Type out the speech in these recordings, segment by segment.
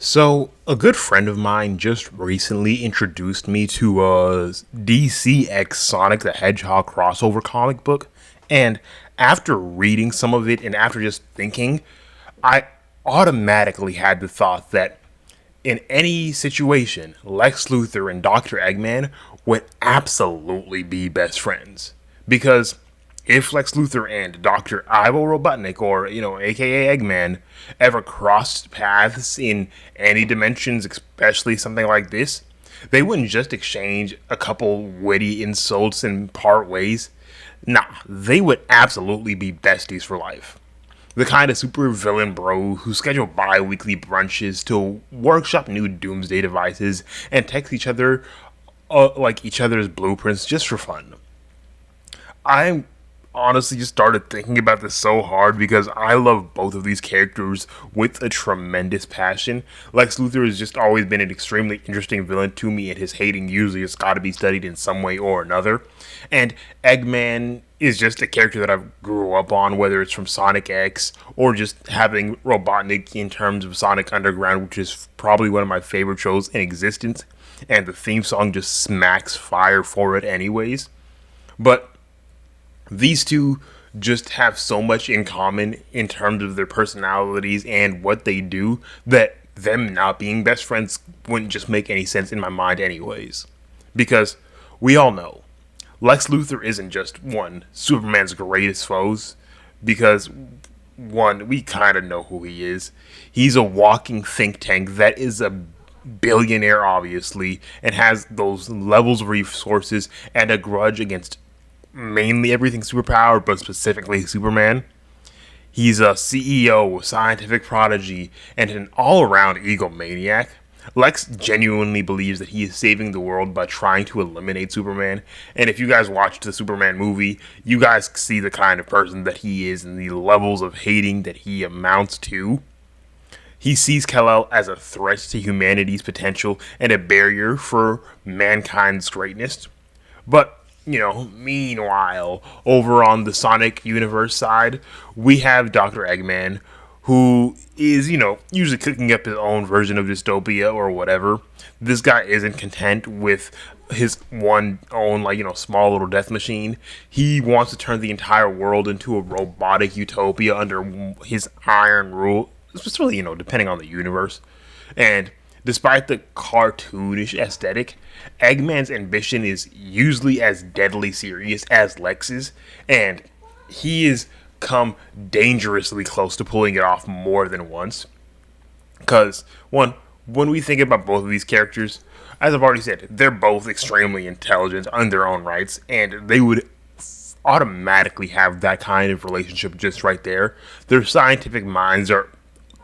So, a good friend of mine just recently introduced me to a DC X Sonic the Hedgehog crossover comic book, and after reading some of it and after just thinking, I automatically had the thought that in any situation, Lex Luthor and Dr. Eggman would absolutely be best friends. Because if Lex Luthor and Dr. Ivo Robotnik, or, aka Eggman, ever crossed paths in any dimensions, especially something like this, they wouldn't just exchange a couple witty insults and part ways. Nah, they would absolutely be besties for life. The kind of super villain bro who schedule bi-weekly brunches to workshop new doomsday devices and text each other like each other's blueprints just for fun. I honestly just started thinking about this so hard because I love both of these characters with a tremendous passion. Lex Luthor has just always been an extremely interesting villain to me, and his hating usually has got to be studied in some way or another. And Eggman is just a character that I've grew up on, whether it's from Sonic X or just having Robotnik in terms of Sonic Underground, which is probably one of my favorite shows in existence. And the theme song just smacks fire for it, anyways. But these two just have so much in common in terms of their personalities and what they do that them not being best friends wouldn't just make any sense in my mind, anyways. Because we all know Lex Luthor isn't just one Superman's greatest foes, because one, we kind of know who he is. He's a walking think tank that is a billionaire, obviously, and has those levels of resources and a grudge against mainly everything superpowered, but specifically Superman. He's a CEO, scientific prodigy, and an all-around egomaniac. Lex genuinely believes that he is saving the world by trying to eliminate Superman, and if you guys watched the Superman movie, you guys see the kind of person that he is and the levels of hating that he amounts to. He sees Kal-El as a threat to humanity's potential and a barrier for mankind's greatness. But meanwhile, over on the Sonic universe side, we have Dr. Eggman, who is, usually cooking up his own version of dystopia or whatever. This guy isn't content with his one own, small little death machine. He wants to turn the entire world into a robotic utopia under his iron rule, especially, depending on the universe. And despite the cartoonish aesthetic, Eggman's ambition is usually as deadly serious as Lex's, and he has come dangerously close to pulling it off more than once. Because, one, when we think about both of these characters, as I've already said, they're both extremely intelligent in their own rights, and they would automatically have that kind of relationship just right there. Their scientific minds are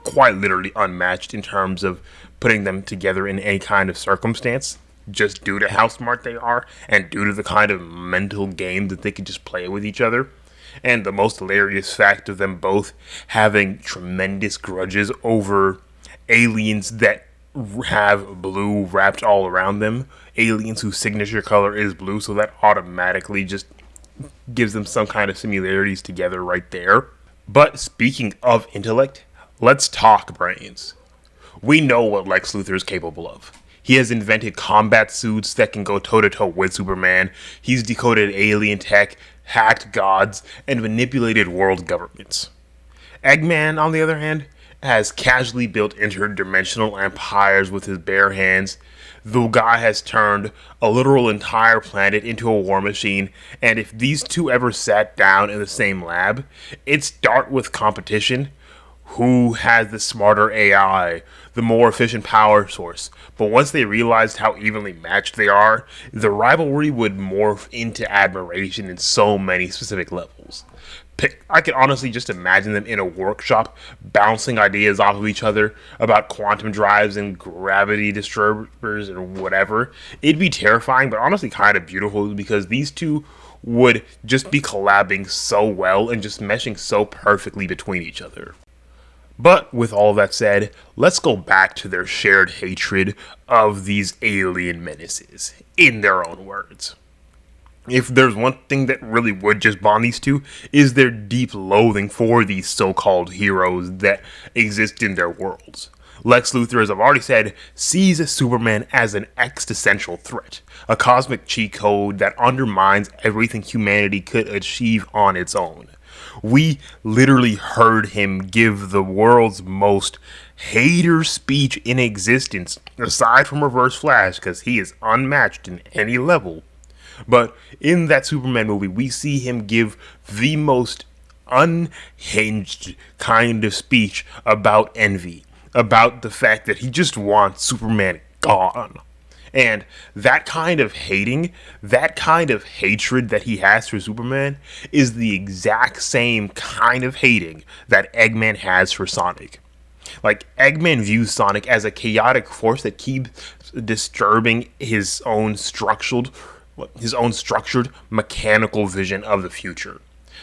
quite literally unmatched in terms of putting them together in any kind of circumstance, just due to how smart they are and due to the kind of mental game that they can just play with each other. And the most hilarious fact of them both having tremendous grudges over aliens that have blue wrapped all around them, aliens whose signature color is blue, so that automatically just gives them some kind of similarities together right there. But speaking of intellect, let's talk brains. We know what Lex Luthor is capable of. He has invented combat suits that can go toe-to-toe with Superman. He's decoded alien tech, hacked gods, and manipulated world governments. Eggman, on the other hand, has casually built interdimensional empires with his bare hands. The guy has turned a literal entire planet into a war machine, and if these two ever sat down in the same lab, it'd start with competition. Who has the smarter AI, the more efficient power source? But once they realized how evenly matched they are, the rivalry would morph into admiration in so many specific levels. I can honestly just imagine them in a workshop bouncing ideas off of each other about quantum drives and gravity disturbers and whatever. It'd be terrifying, but honestly kind of beautiful because these two would just be collabing so well and just meshing so perfectly between each other. But with all that said, let's go back to their shared hatred of these alien menaces, in their own words. If there's one thing that really would just bond these two, is their deep loathing for these so-called heroes that exist in their worlds. Lex Luthor, as I've already said, sees Superman as an existential threat, a cosmic cheat code that undermines everything humanity could achieve on its own. We literally heard him give the world's most hater speech in existence, aside from Reverse Flash, because he is unmatched in any level. But in that Superman movie, we see him give the most unhinged kind of speech about envy, about the fact that he just wants Superman gone. And that kind of hating, that kind of hatred that he has for Superman is the exact same kind of hating that Eggman has for Sonic. Like, Eggman views Sonic as a chaotic force that keeps disturbing his own structured mechanical vision of the future.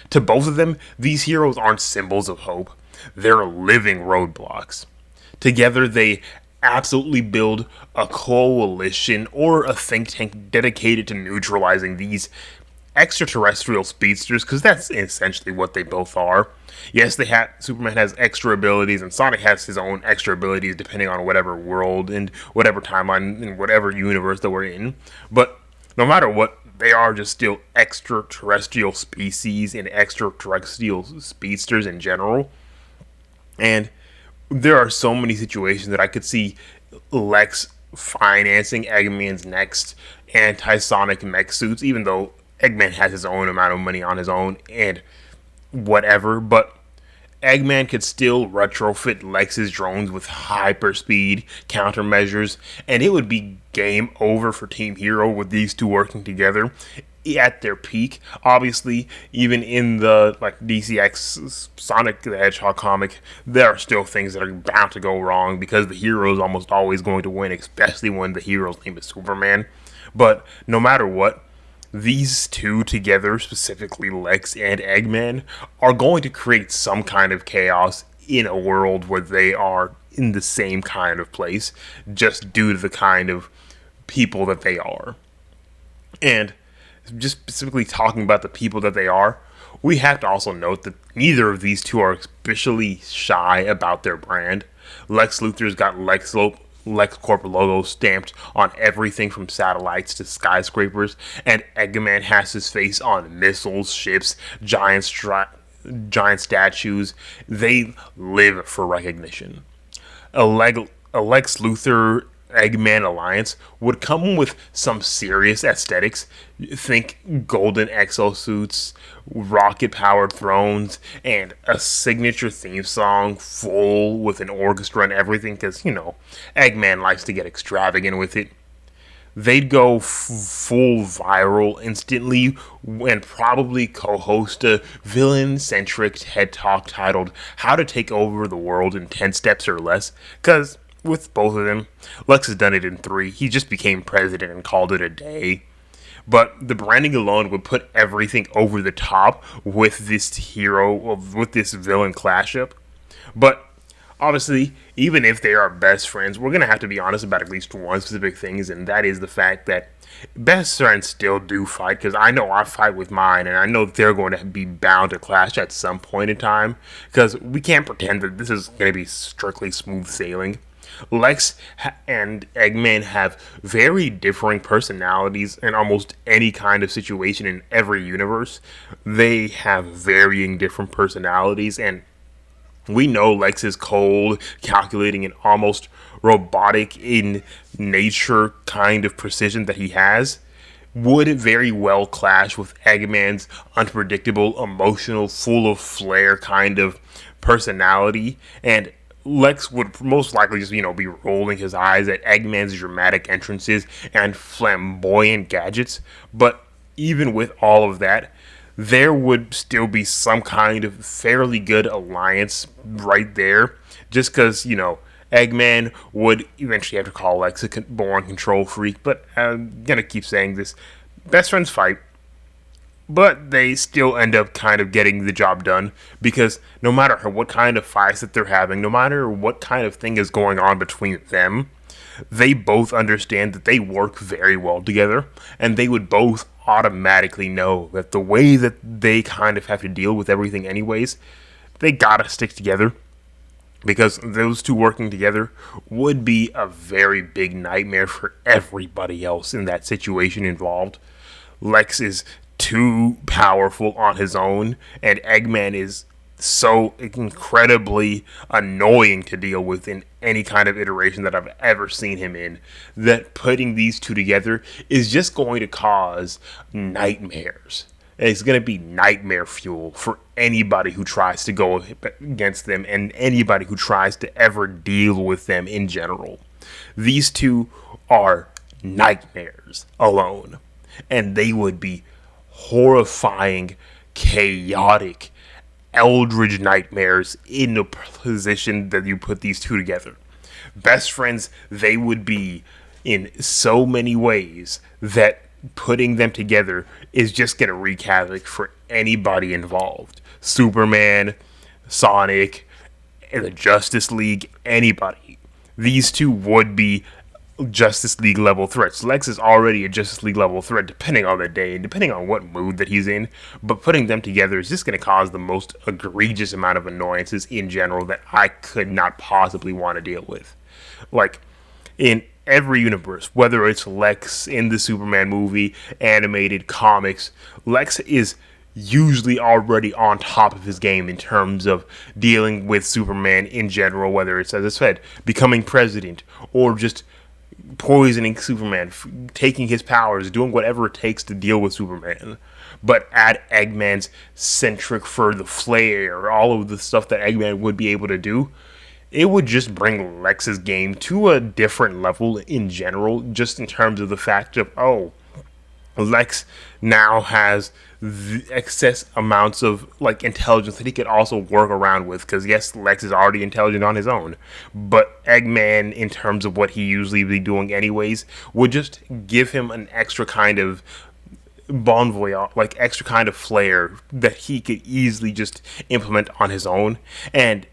To both of them, these heroes aren't symbols of hope. They're living roadblocks. Together, they absolutely build a coalition or a think tank dedicated to neutralizing these extraterrestrial speedsters, because that's essentially what they both are. Yes, Superman has extra abilities, and Sonic has his own extra abilities depending on whatever world and whatever timeline and whatever universe that we're in. But no matter what, they are just still extraterrestrial species and extraterrestrial speedsters in general. And there are so many situations that I could see Lex financing Eggman's next anti-Sonic mech suits, even though Eggman has his own amount of money on his own and whatever, but Eggman could still retrofit Lex's drones with hyperspeed countermeasures, and it would be game over for Team Hero with these two working together at their peak. Obviously, even in the DCX Sonic the Hedgehog comic, there are still things that are bound to go wrong because the hero is almost always going to win, especially when the hero's name is Superman. But no matter what, these two together, specifically Lex and Eggman, are going to create some kind of chaos in a world where they are in the same kind of place, just due to the kind of people that they are. And just specifically talking about the people that they are, we have to also note that neither of these two are especially shy about their brand. Lex Luthor's got LexCorp logo stamped on everything from satellites to skyscrapers, and Eggman has his face on missiles, ships, giant statues. They live for recognition. A Lex Luthor Eggman alliance would come with some serious aesthetics. Think golden exosuits, rocket-powered thrones, and a signature theme song full with an orchestra and everything, because, Eggman likes to get extravagant with it. They'd go full viral instantly and probably co-host a villain-centric TED Talk titled How to Take Over the World in 10 Steps or Less, because with both of them, Lex has done it in 3. He just became president and called it a day. But the branding alone would put everything over the top with this villain clash up. But obviously, even if they are best friends, we're going to have to be honest about at least one specific thing, and that is the fact that best friends still do fight, because I know I fight with mine, and I know they're going to be bound to clash at some point in time, because we can't pretend that this is going to be strictly smooth sailing. Lex and Eggman have very differing personalities in almost any kind of situation in every universe. They have varying different personalities, and we know Lex is cold, calculating, and almost robotic in nature kind of precision that he has would very well clash with Eggman's unpredictable, emotional, full of flair kind of personality. And Lex would most likely just, be rolling his eyes at Eggman's dramatic entrances and flamboyant gadgets. But even with all of that, there would still be some kind of fairly good alliance right there. Just because, Eggman would eventually have to call Lex a born control freak. But I'm going to keep saying this. Best friends fight. But they still end up kind of getting the job done, because no matter what kind of fights that they're having, no matter what kind of thing is going on between them, they both understand that they work very well together, and they would both automatically know that the way that they kind of have to deal with everything anyways, they gotta stick together. because those two working together would be a very big nightmare for everybody else in that situation involved. Lex is too powerful on his own, and Eggman is so incredibly annoying to deal with in any kind of iteration that I've ever seen him in, that putting these two together is just going to cause nightmares. It's going to be nightmare fuel for anybody who tries to go against them and anybody who tries to ever deal with them in general. These two are nightmares alone, and they would be horrifying, chaotic, eldritch nightmares in the position that you put these two together. Best friends, they would be in so many ways that putting them together is just going to wreak havoc for anybody involved. Superman, Sonic, the Justice League, anybody. These two would be Justice League level threats. Lex is already a Justice League level threat depending on the day and depending on what mood that he's in, but putting them together is just going to cause the most egregious amount of annoyances in general that I could not possibly want to deal with. Like, in every universe, whether it's Lex in the Superman movie, animated, comics, Lex is usually already on top of his game in terms of dealing with Superman in general, whether it's, as I said, becoming president or just poisoning Superman, taking his powers, doing whatever it takes to deal with Superman. But add Eggman's centric for the flair, all of the stuff that Eggman would be able to do, it would just bring Lex's game to a different level in general, just in terms of the fact of, oh, Lex now has the excess amounts of like intelligence that he could also work around with, because yes, Lex is already intelligent on his own, but Eggman, in terms of what he usually be doing anyways, would just give him an extra kind of bon voyage, like extra kind of flair that he could easily just implement on his own. And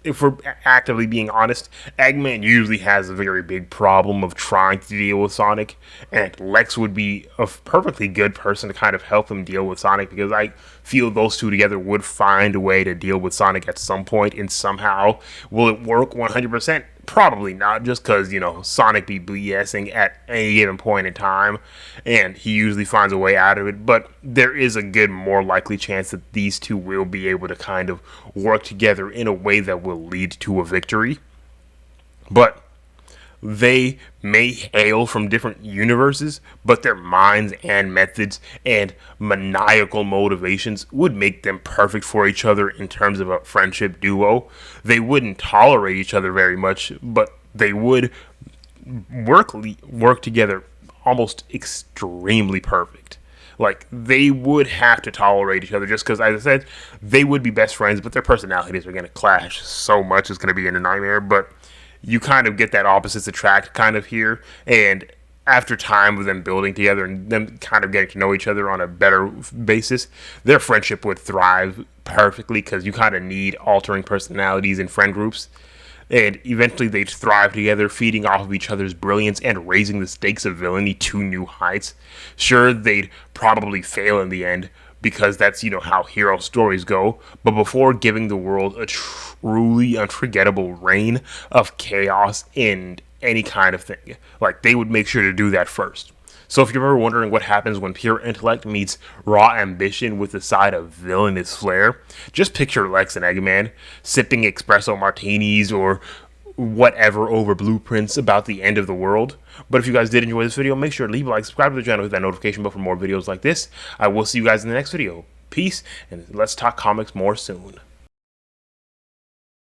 if we're actively being honest, Eggman usually has a very big problem of trying to deal with Sonic, and Lex would be a perfectly good person to kind of help him deal with Sonic, because I feel those two together would find a way to deal with Sonic at some point, and somehow will it work 100%? Probably not, just because, you know, Sonic be BSing at any given point in time, and he usually finds a way out of it, but there is a good, more likely chance that these two will be able to kind of work together in a way that will lead to a victory. But they may hail from different universes, but their minds and methods and maniacal motivations would make them perfect for each other in terms of a friendship duo. They wouldn't tolerate each other very much, but they would work together almost extremely perfect. Like, they would have to tolerate each other just because, as I said, they would be best friends, but their personalities are going to clash so much it's going to be in a nightmare. But you kind of get that opposites attract kind of here, and after time with them building together and them kind of getting to know each other on a better basis, their friendship would thrive perfectly, because you kind of need altering personalities in friend groups, and eventually they'd thrive together, feeding off of each other's brilliance and raising the stakes of villainy to new heights. Sure, they'd probably fail in the end, because that's, you know, how hero stories go, but before giving the world a truly unforgettable reign of chaos in any kind of thing, like, they would make sure to do that first. So if you're ever wondering what happens when pure intellect meets raw ambition with a side of villainous flair, just picture Lex and Eggman sipping espresso martinis or whatever over blueprints about the end of the world. But if you guys did enjoy this video, make sure to leave a like, subscribe to the channel, hit that notification bell for more videos like this. I will see you guys in the next video. Peace, and let's talk comics more soon.